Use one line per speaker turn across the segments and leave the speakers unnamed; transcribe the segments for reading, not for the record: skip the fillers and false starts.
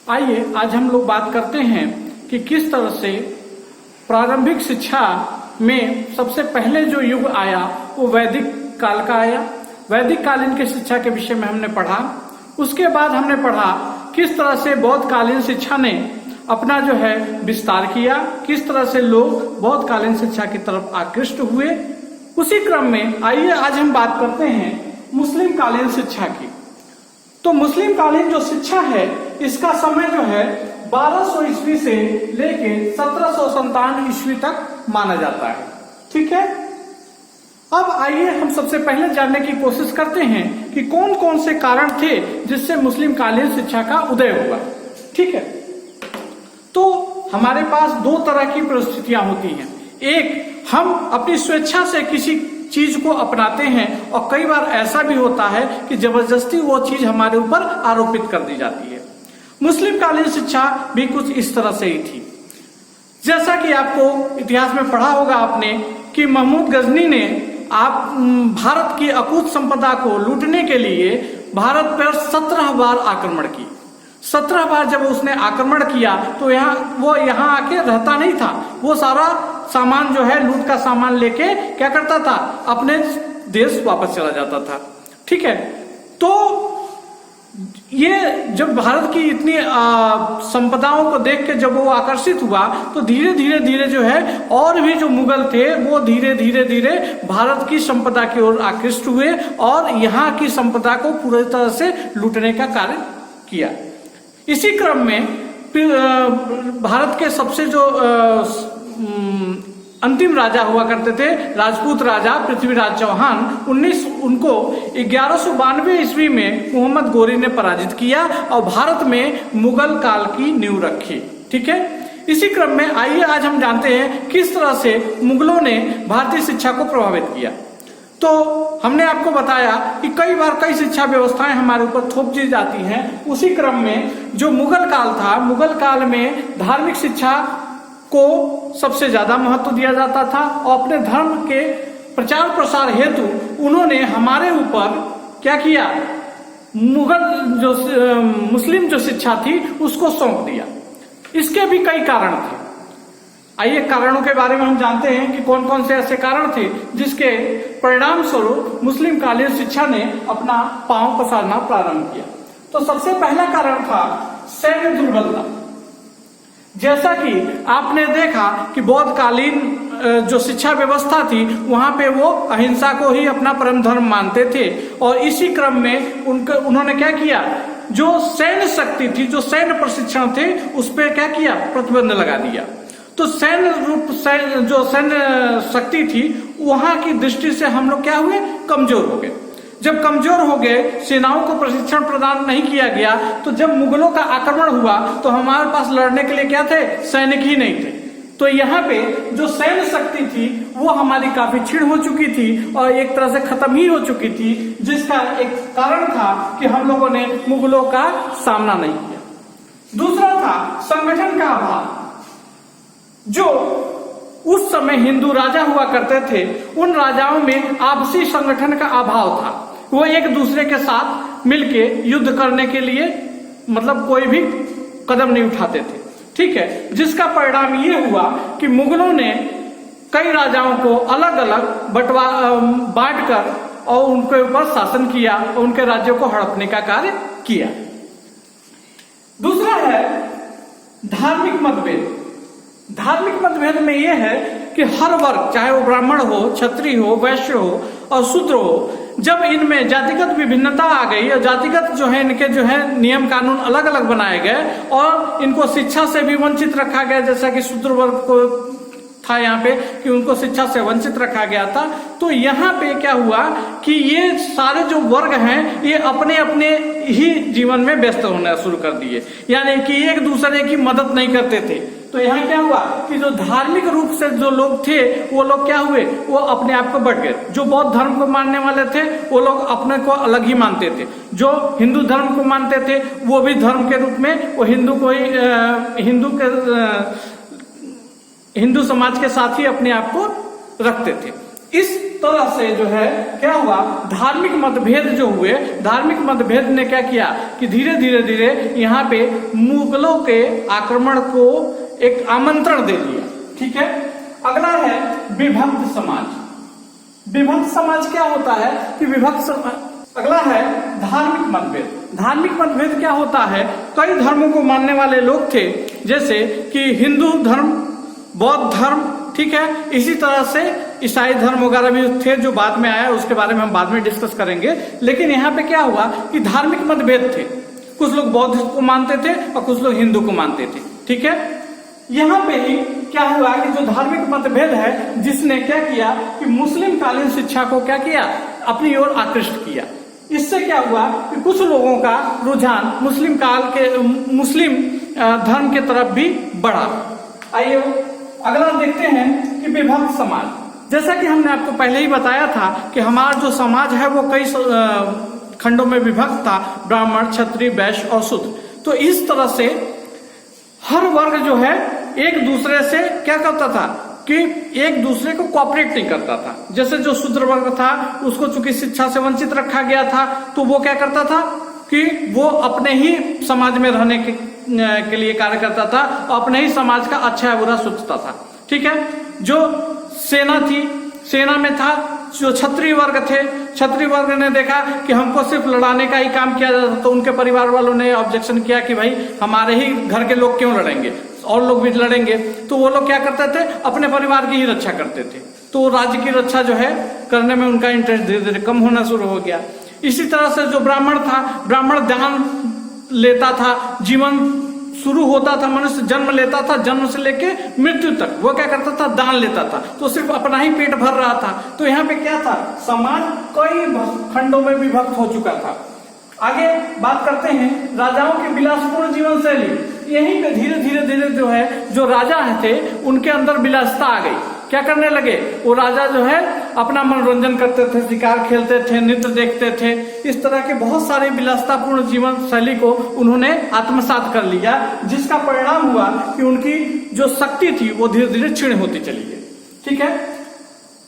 आइए आज हम लोग बात करते हैं कि किस तरह से प्रारंभिक शिक्षा में सबसे पहले जो युग आया वो वैदिक काल का आया। वैदिक कालीन की शिक्षा के विषय में हमने पढ़ा। उसके बाद हमने पढ़ा किस तरह से बौद्ध कालीन शिक्षा ने अपना जो है विस्तार किया, किस तरह से लोग बौद्ध कालीन शिक्षा की तरफ आकृष्ट हुए। उसी क्रम में आइए आज हम बात करते हैं मुस्लिम कालीन शिक्षा की। तो मुस्लिम कालीन जो शिक्षा है इसका समय जो है 1200 ईस्वी से लेके 1757 ईस्वी तक माना जाता है। ठीक है, अब आइए हम सबसे पहले जानने की कोशिश करते हैं कि कौन कौन से कारण थे जिससे मुस्लिम कालीन शिक्षा का उदय हुआ। ठीक है, तो हमारे पास दो तरह की परिस्थितियां होती हैं। एक, हम अपनी स्वेच्छा से किसी चीज को अपनाते हैं और कई बार ऐसा भी होता है कि जबरदस्ती वो चीज हमारे ऊपर आरोपित कर दी जाती है। मुस्लिम कालीन शिक्षा भी कुछ इस तरह से ही थी। जैसा कि आपको इतिहास में पढ़ा होगा आपने कि महमूद गजनी ने भारत की अकूत संपदा को लूटने के लिए भारत पर 17 बार आक्रमण की। 17 बार जब उसने आक्रमण किया तो वो यहाँ आके रहता नहीं था। वो सारा सामान जो है लूट का सामान लेके क्या करता था, अपने देश वापस चला जाता था। ठीक है, तो ये जब भारत की इतनी संपदाओं को देख के जब वो आकर्षित हुआ तो धीरे धीरे जो है और भी जो मुगल थे वो धीरे धीरे भारत की संपदा की ओर आकृष्ट हुए और यहाँ की संपदा को पूरी तरह से लूटने का कार्य किया। इसी क्रम में भारत के सबसे जो अंतिम राजा हुआ करते थे, राजपूत राजा पृथ्वीराज चौहान, उनको 1192 ईस्वी में मोहम्मद गोरी ने पराजित किया और भारत में मुगल काल की नींव रखी। ठीक है, इसी क्रम में आइए आज हम जानते हैं किस तरह से मुगलों ने भारतीय शिक्षा को प्रभावित किया। तो हमने आपको बताया कि कई बार कई शिक्षा व्यवस्थाएं हमारे ऊपर थोप दी जाती हैं। उसी क्रम में जो मुगल काल था, मुगल काल में धार्मिक शिक्षा को सबसे ज्यादा महत्व दिया जाता था और अपने धर्म के प्रचार प्रसार हेतु उन्होंने हमारे ऊपर क्या किया, मुस्लिम जो शिक्षा थी उसको सौंप दिया। इसके भी कई कारण थे। आइए कारणों के बारे में हम जानते हैं कि कौन कौन से ऐसे कारण थे जिसके परिणाम स्वरूप मुस्लिम कालीन शिक्षा ने अपना पांव पसारना प्रारंभ किया। तो सबसे पहला कारण था सैन्य दुर्बलता। जैसा कि आपने देखा कि बौद्ध कालीन जो शिक्षा व्यवस्था थी वहां पे वो अहिंसा को ही अपना परम धर्म मानते थे और इसी क्रम में उन्होंने क्या किया, जो सैन्य शक्ति थी, जो सैन्य प्रशिक्षण थे उस पर क्या किया, प्रतिबंध लगा दिया। तो जो सैन्य शक्ति थी वहां की दृष्टि से हम लोग क्या हुए, कमजोर हो गए। जब कमजोर हो गए, सेनाओं को प्रशिक्षण प्रदान नहीं किया गया, तो जब मुगलों का आक्रमण हुआ तो हमारे पास लड़ने के लिए क्या थे, सैनिक ही नहीं थे। तो यहाँ पे जो सैन्य शक्ति थी वो हमारी काफी क्षीण हो चुकी थी और एक तरह से खत्म ही हो चुकी थी, जिसका एक कारण था कि हम लोगों ने मुगलों का सामना नहीं किया। दूसरा था संगठन का अभाव। जो उस समय हिंदू राजा हुआ करते थे उन राजाओं में आपसी संगठन का अभाव था। वो एक दूसरे के साथ मिलके युद्ध करने के लिए मतलब कोई भी कदम नहीं उठाते थे। ठीक है, जिसका परिणाम ये हुआ कि मुगलों ने कई राजाओं को अलग अलग बांट कर और उनके ऊपर शासन किया और उनके राज्यों को हड़पने का कार्य किया। दूसरा है धार्मिक मतभेद। धार्मिक मतभेद में यह है कि हर वर्ग, चाहे वो ब्राह्मण हो, क्षत्रिय हो, वैश्य हो और शूद्र हो, जब इनमें जातिगत विभिन्नता आ गई और जातिगत जो है इनके जो है नियम कानून अलग अलग बनाए गए और इनको शिक्षा से भी वंचित रखा गया, जैसा कि शूद्र वर्ग को था यहाँ पे कि उनको शिक्षा से वंचित रखा गया था। तो यहाँ पे क्या हुआ कि ये सारे जो वर्ग हैं ये अपने अपने ही जीवन में व्यस्त होना शुरू कर दिए, यानी कि एक दूसरे की मदद नहीं करते थे। तो यहाँ क्या हुआ कि जो धार्मिक रूप से जो लोग थे वो लोग क्या हुए, वो अपने आप को बढ़ गए। जो बौद्ध धर्म को मानने वाले थे वो लोग अपने को अलग ही मानते थे। जो हिंदू धर्म को मानते थे वो भी धर्म के रूप में वो हिंदू समाज के साथ ही अपने आप को रखते थे। इस तरह से जो है क्या हुआ, धार्मिक मतभेद जो हुए, धार्मिक मतभेद ने क्या किया कि धीरे धीरे धीरे यहाँ पे मुगलों के आक्रमण को एक आमंत्रण दे दिया। ठीक है, अगला है विभक्त समाज। विभक्त समाज क्या होता है कि विभक्त समाज, अगला है धार्मिक मतभेद। धार्मिक मतभेद क्या होता है, कई धर्मों को मानने वाले लोग थे, जैसे कि हिंदू धर्म, बौद्ध धर्म, ठीक है, इसी तरह से ईसाई धर्म वगैरह भी थे जो बाद में आया, उसके बारे में हम बाद में डिस्कस करेंगे। लेकिन यहाँ पे क्या हुआ कि धार्मिक मतभेद थे, कुछ लोग बौद्ध को मानते थे और कुछ लोग हिंदू को मानते थे। ठीक है, यहाँ पे ही क्या हुआ कि जो धार्मिक मतभेद है, जिसने क्या किया कि मुस्लिम कालीन शिक्षा को क्या किया, अपनी ओर आकृष्ट किया। इससे क्या हुआ कि कुछ लोगों का रुझान मुस्लिम काल के मुस्लिम धर्म के तरफ भी बढ़ा। आइए अगला देखते हैं कि विभक्त समाज। जैसा कि हमने आपको पहले ही बताया था कि हमारा जो समाज है वो कई खंडों में विभक्त था, ब्राह्मण, क्षत्रिय, वैश्य और शूद्र। तो इस तरह से हर वर्ग जो है एक दूसरे से क्या करता था कि एक दूसरे को कोऑपरेट नहीं करता था। जैसे जो शूद्र वर्ग था उसको चूंकि शिक्षा से वंचित रखा गया था, तो वो क्या करता था कि वो अपने ही समाज में रहने के लिए कार्य करता था और अपने ही समाज का अच्छा है बुरा सोचता था। ठीक है, जो सेना थी, सेना में था जो क्षत्रिय वर्ग थे, क्षत्रिय वर्ग ने देखा कि हमको सिर्फ लड़ाने का ही काम किया जाता, तो उनके परिवार वालों ने ऑब्जेक्शन किया कि भाई हमारे ही घर के लोग क्यों लड़ेंगे, और लोग भी लड़ेंगे। तो वो लोग क्या करते थे, अपने परिवार की ही रक्षा करते थे। तो राज्य की रक्षा जो है करने में उनका इंटरेस्ट धीरे धीरे कम होना शुरू हो गया। इसी तरह से जो ब्राह्मण था, ब्राह्मण दान लेता था, जीवन शुरू होता था, मनुष्य जन्म लेता था, जन्म से लेके मृत्यु तक वो क्या करता था, दान लेता था, तो सिर्फ अपना ही पेट भर रहा था। तो यहाँ पे क्या था, समाज कई खंडों में विभक्त हो चुका था। आगे बात करते हैं राजाओं की विलासपूर्ण जीवन शैली। यहीं पे धीरे धीरे धीरे जो है जो राजा थे उनके अंदर विलासता आ गई। क्या करने लगे, वो राजा जो है अपना मनोरंजन करते थे, शिकार खेलते थे, नृत्य देखते थे, इस तरह के बहुत सारे विलासतापूर्ण जीवन शैली को उन्होंने आत्मसात कर लिया, जिसका परिणाम हुआ कि उनकी जो शक्ति थी वो धीरे धीरे क्षीण होती चली गई। ठीक है,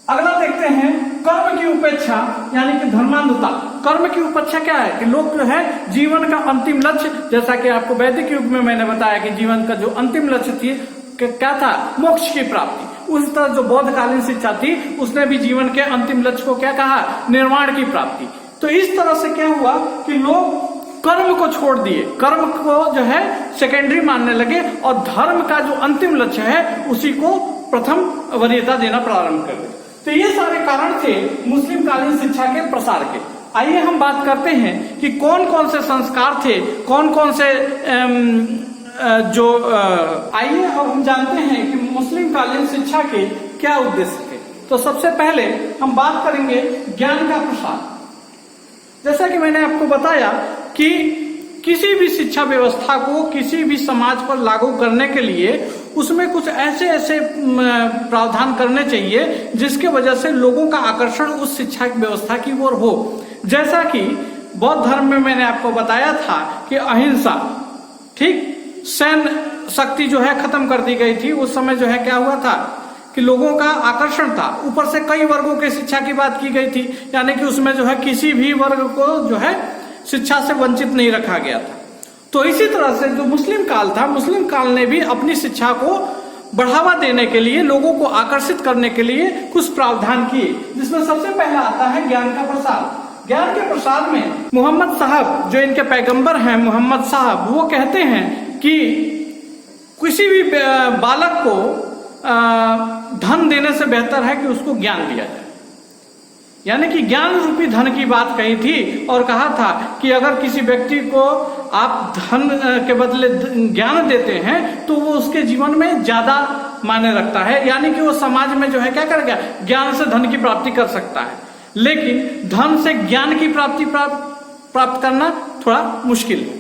अगला देखते हैं कर्म की उपेक्षा यानी कि धर्मांधता। कर्म की उपेक्षा क्या है कि लोग जो है जीवन का अंतिम लक्ष्य, जैसा कि आपको वैदिक युग में मैंने बताया कि जीवन का जो अंतिम लक्ष्य थी क्या था, मोक्ष की प्राप्ति। उस तरह जो बौद्धकालीन शिक्षा थी उसने भी जीवन के अंतिम लक्ष्य को क्या कहा, निर्वाण की प्राप्ति। तो इस तरह से क्या हुआ कि लोग कर्म को छोड़ दिए, कर्म को जो है सेकेंडरी मानने लगे और धर्म का जो अंतिम लक्ष्य है उसी को प्रथम वरीयता देना प्रारंभ कर दिया। तो ये सारे कारण थे मुस्लिम कालीन शिक्षा के प्रसार के। आइए हम बात करते हैं कि कौन कौन से संस्कार थे, कौन कौन से आइए अब हम जानते हैं कि मुस्लिम कालीन शिक्षा के क्या उद्देश्य थे। तो सबसे पहले हम बात करेंगे ज्ञान का प्रसार। जैसा कि मैंने आपको बताया कि किसी भी शिक्षा व्यवस्था को किसी भी समाज पर लागू करने के लिए उसमें कुछ ऐसे ऐसे प्रावधान करने चाहिए जिसके वजह से लोगों का आकर्षण उस शिक्षा व्यवस्था की ओर हो। जैसा कि बौद्ध धर्म में मैंने आपको बताया था कि अहिंसा, ठीक, सैन्य शक्ति जो है खत्म कर दी गई थी। उस समय जो है क्या हुआ था कि लोगों का आकर्षण था। ऊपर से कई वर्गों के शिक्षा की बात की गई थी, यानी कि उसमें जो है किसी भी वर्ग को जो है शिक्षा से वंचित नहीं रखा गया था। तो इसी तरह से जो मुस्लिम काल था, मुस्लिम काल ने भी अपनी शिक्षा को बढ़ावा देने के लिए, लोगों को आकर्षित करने के लिए कुछ प्रावधान किए, जिसमें सबसे पहला आता है ज्ञान का प्रसार। ज्ञान के प्रसार में मोहम्मद साहब जो इनके पैगंबर हैं, मोहम्मद साहब, वो कहते हैं कि किसी भी बालक को धन देने से बेहतर है कि उसको ज्ञान दिया जाए। यानी कि ज्ञान रूपी धन की बात कही थी और कहा था कि अगर किसी व्यक्ति को आप धन के बदले ज्ञान देते हैं तो वो उसके जीवन में ज्यादा मायने रखता है, यानी कि वो समाज में जो है क्या करेगा, ज्ञान से धन की प्राप्ति कर सकता है। लेकिन धन से ज्ञान की प्राप्त करना थोड़ा मुश्किल है।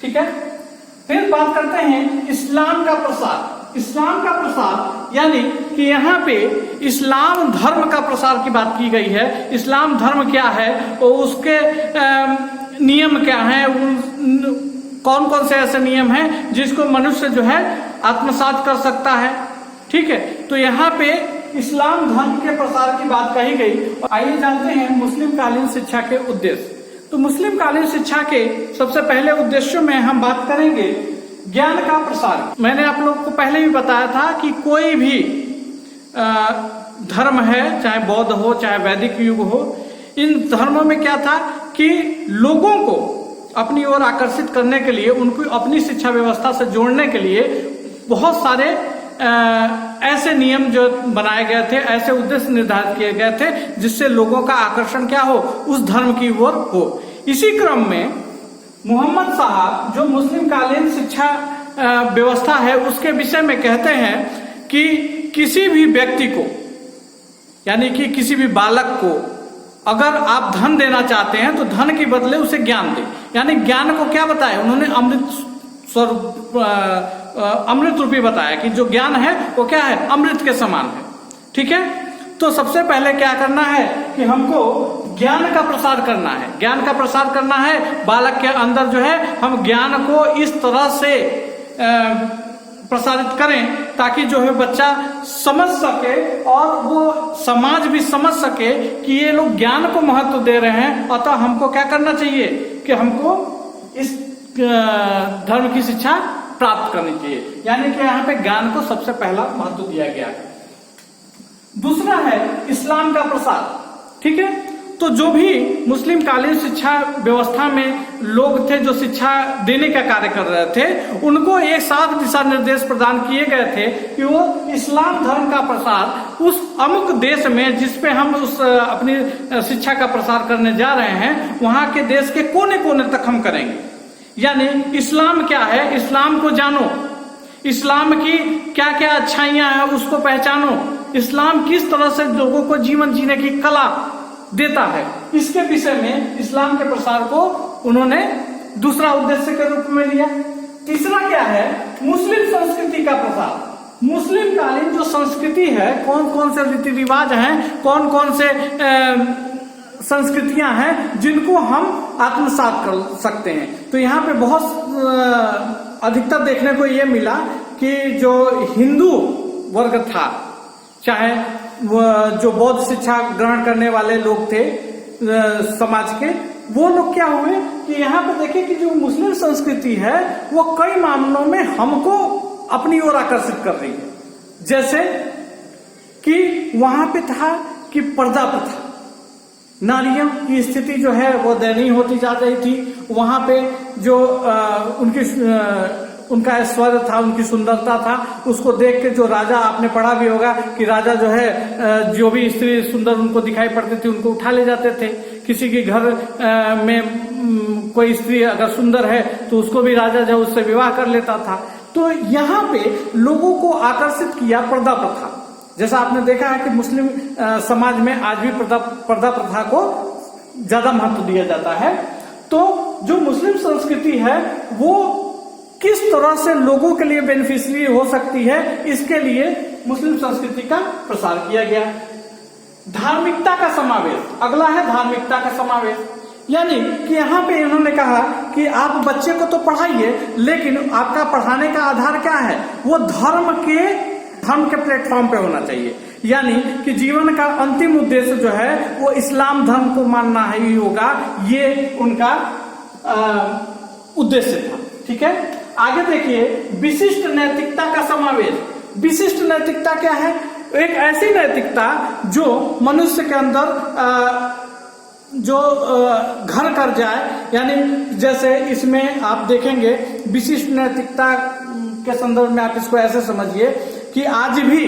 ठीक है, फिर बात करते हैं इस्लाम का प्रसार। इस्लाम का प्रसार यानी कि यहाँ पे इस्लाम धर्म का प्रसार की बात की गई है। इस्लाम धर्म क्या है और उसके नियम क्या हैं, कौन कौन से ऐसे नियम हैं जिसको मनुष्य जो है आत्मसात कर सकता है। ठीक है, तो यहाँ पे इस्लाम धर्म के प्रसार की बात कही गई। आइए जानते हैं मुस्लिम कालीन शिक्षा के उद्देश्य। तो मुस्लिम कालीन शिक्षा के सबसे पहले उद्देश्यों में हम बात करेंगे ज्ञान का प्रसार। मैंने आप लोगों को पहले भी बताया था कि कोई भी धर्म है, चाहे बौद्ध हो चाहे वैदिक युग हो, इन धर्मों में क्या था कि लोगों को अपनी ओर आकर्षित करने के लिए, उनको अपनी शिक्षा व्यवस्था से जोड़ने के लिए बहुत सारे ऐसे नियम जो बनाए गए थे, ऐसे उद्देश्य निर्धारित किए गए थे जिससे लोगों का आकर्षण क्या हो, उस धर्म की ओर हो। इसी क्रम में मोहम्मद साहब जो मुस्लिम कालीन शिक्षा व्यवस्था है उसके विषय में कहते हैं कि किसी भी व्यक्ति को, यानी कि किसी भी बालक को अगर आप धन देना चाहते हैं तो धन के बदले उसे ज्ञान दें। यानी ज्ञान को क्या बताया उन्होंने, अमृत रूपी बताया कि जो ज्ञान है वो क्या है, अमृत के समान है। ठीक है, तो सबसे पहले क्या करना है कि हमको ज्ञान का प्रसार करना है। ज्ञान का प्रसार करना है बालक के अंदर जो है, हम ज्ञान को इस तरह से प्रसारित करें ताकि जो है बच्चा समझ सके और वो समाज भी समझ सके कि ये लोग ज्ञान को महत्व दे रहे हैं, अतः हमको क्या करना चाहिए कि हमको इस धर्म की शिक्षा प्राप्त करनी चाहिए। यानी कि यहाँ पे ज्ञान को सबसे पहला महत्व दिया गया है। दूसरा है इस्लाम का प्रसार। ठीक है, तो जो भी मुस्लिम कालीन शिक्षा व्यवस्था में लोग थे जो शिक्षा देने का कार्य कर रहे थे, उनको एक साथ दिशा निर्देश प्रदान किए गए थे कि वो इस्लाम धर्म का प्रसार उस अमुक देश में जिसपे हम उस अपनी शिक्षा का प्रसार करने जा रहे हैं, वहां के देश के कोने कोने तक हम करेंगे। यानी इस्लाम क्या है, इस्लाम को जानो, इस्लाम की क्या क्या अच्छाइयां हैं उसको पहचानो, इस्लाम किस तरह से लोगों को जीवन जीने की कला देता है, इसके विषय में इस्लाम के प्रसार को उन्होंने दूसरा उद्देश्य के रूप में लिया। तीसरा क्या है, मुस्लिम संस्कृति का प्रसार। मुस्लिम कालीन जो संस्कृति है, कौन कौन से रीति रिवाज हैं, कौन कौन से संस्कृतियां हैं जिनको हम आत्मसात कर सकते हैं। तो यहाँ पे बहुत अधिकतर देखने को ये मिला कि जो हिंदू वर्ग था, चाहे जो बौद्ध शिक्षा ग्रहण करने वाले लोग थे समाज के, वो लोग क्या हुए कि यहाँ पे देखे कि जो मुस्लिम संस्कृति है वो कई मामलों में हमको अपनी ओर आकर्षित कर रही है। जैसे कि वहां पे था कि पर्दा प्रथा, नारियों की स्थिति जो है वो दयनीय होती जा रही थी। वहां पे जो उनका ऐश्वर्य था, उनकी सुंदरता था, उसको देख के जो राजा, आपने पढ़ा भी होगा कि राजा जो है जो भी स्त्री सुंदर उनको दिखाई पड़ती थी उनको उठा ले जाते थे। किसी के घर में कोई स्त्री अगर सुंदर है तो उसको भी राजा जो उससे विवाह कर लेता था। तो यहाँ पे लोगों को आकर्षित किया पर्दा प्रथा। जैसा आपने देखा है कि मुस्लिम समाज में आज भी पर्दा प्रथा को ज्यादा महत्व दिया जाता है। तो जो मुस्लिम संस्कृति है वो किस तरह से लोगों के लिए बेनिफिशियरी हो सकती है, इसके लिए मुस्लिम संस्कृति का प्रसार किया गया। धार्मिकता का समावेश, अगला है धार्मिकता का समावेश। यानी कि यहाँ पे इन्होंने कहा कि आप बच्चे को तो पढ़ाइए, लेकिन आपका पढ़ाने का आधार क्या है, वो धर्म के प्लेटफॉर्म पे होना चाहिए। यानी कि जीवन का अंतिम उद्देश्य जो है वो इस्लाम धर्म को मानना ही होगा, ये उनका उद्देश्य था। ठीक है, आगे देखिए विशिष्ट नैतिकता का समावेश। विशिष्ट नैतिकता क्या है, एक ऐसी नैतिकता जो मनुष्य के अंदर जो घर कर जाए। यानी जैसे इसमें आप देखेंगे विशिष्ट नैतिकता के संदर्भ में आप इसको ऐसे समझिए कि आज भी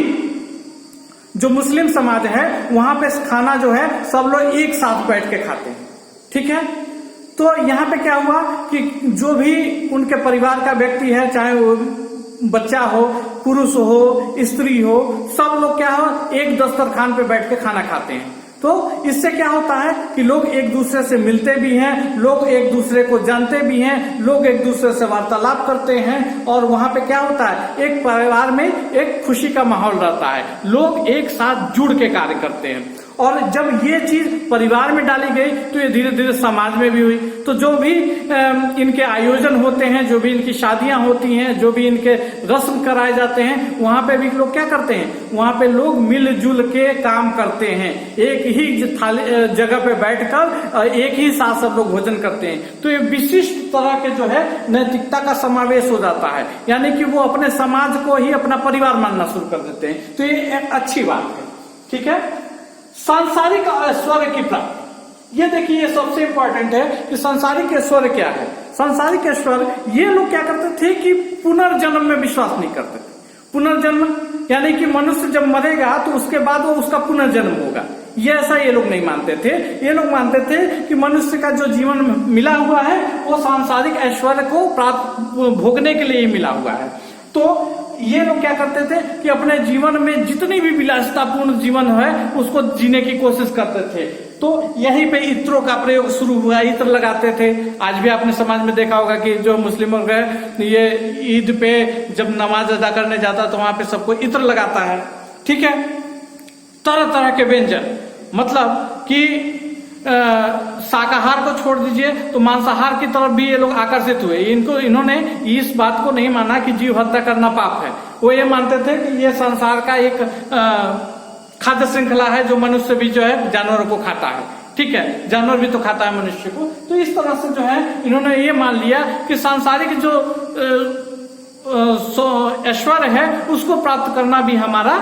जो मुस्लिम समाज है वहां पे खाना जो है सब लोग एक साथ बैठ के खाते हैं। ठीक है, तो यहाँ पे क्या हुआ कि जो भी उनके परिवार का व्यक्ति है, चाहे वो बच्चा हो, पुरुष हो, स्त्री हो, सब लोग क्या हो एक दस्तरखान पे बैठ के खाना खाते हैं। तो इससे क्या होता है कि लोग एक दूसरे से मिलते भी हैं, लोग एक दूसरे को जानते भी हैं, लोग एक दूसरे से वार्तालाप करते हैं और वहां पे क्या होता है, एक परिवार में एक खुशी का माहौल रहता है, लोग एक साथ जुड़ के कार्य करते हैं। और जब ये चीज परिवार में डाली गई तो ये धीरे धीरे समाज में भी हुई। तो जो भी इनके आयोजन होते हैं, जो भी इनकी शादियां होती हैं, जो भी इनके रस्म कराए जाते हैं, वहां पे भी लोग क्या करते हैं, वहां पे लोग मिलजुल के काम करते हैं, एक ही जगह पे बैठकर एक ही साथ सब लोग भोजन करते हैं। तो ये विशिष्ट तरह के जो है नैतिकता का समावेश हो जाता है, यानी कि वो अपने समाज को ही अपना परिवार मानना शुरू कर देते हैं। तो ये एक अच्छी बात है। ठीक है। सांसारिक ऐश्वर्य की प्राप्ति, ये देखिए ये सबसे इंपॉर्टेंट है कि सांसारिक ऐश्वर्य क्या है। सांसारिक ऐश्वर्य, ये लोग क्या करते थे कि पुनर्जन्म में विश्वास नहीं करते थे। पुनर्जन्म यानी कि मनुष्य जब मरेगा तो उसके बाद वो उसका पुनर्जन्म होगा, ये ऐसा ये लोग नहीं मानते थे। ये लोग मानते थे कि मनुष्य का जो जीवन मिला हुआ है वो सांसारिक ऐश्वर्य को प्राप्त भोगने के लिए ही मिला हुआ है। तो ये लोग क्या करते थे कि अपने जीवन में जितनी भी विलासितापूर्ण जीवन है उसको जीने की कोशिश करते थे। तो यहीं पे इत्रों का प्रयोग शुरू हुआ, इत्र लगाते थे। आज भी आपने समाज में देखा होगा कि जो मुस्लिम लोग हैं ये ईद पे जब नमाज अदा करने जाता तो वहां पे सबको इत्र लगाता है। ठीक है। तरह तरह के व्यंजन, मतलब कि शाकाहार को छोड़ दीजिए तो मांसाहार की तरफ भी ये लोग आकर्षित हुए। इन्होंने इस बात को नहीं माना कि जीव हत्या करना पाप है। वो ये मानते थे कि ये संसार का एक खाद्य श्रृंखला है जो मनुष्य भी जो है जानवरों को खाता है। ठीक है, जानवर भी तो खाता है मनुष्य को। तो इस तरह से जो है इन्होंने ये मान लिया कि सांसारिक जो ऐश्वर्य है उसको प्राप्त करना भी हमारा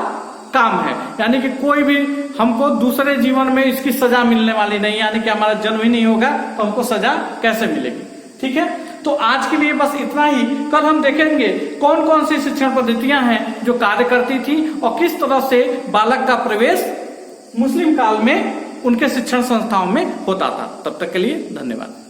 काम है, यानी कि कोई भी हमको दूसरे जीवन में इसकी सजा मिलने वाली नहीं, यानी कि हमारा जन्म ही नहीं होगा तो हमको सजा कैसे मिलेगी। ठीक है। तो आज के लिए बस इतना ही। कल हम देखेंगे कौन कौन सी शिक्षण पद्धतियां हैं जो कार्य करती थी और किस तरह से बालक का प्रवेश मुस्लिम काल में उनके शिक्षण संस्थाओं में होता था। तब तक के लिए धन्यवाद।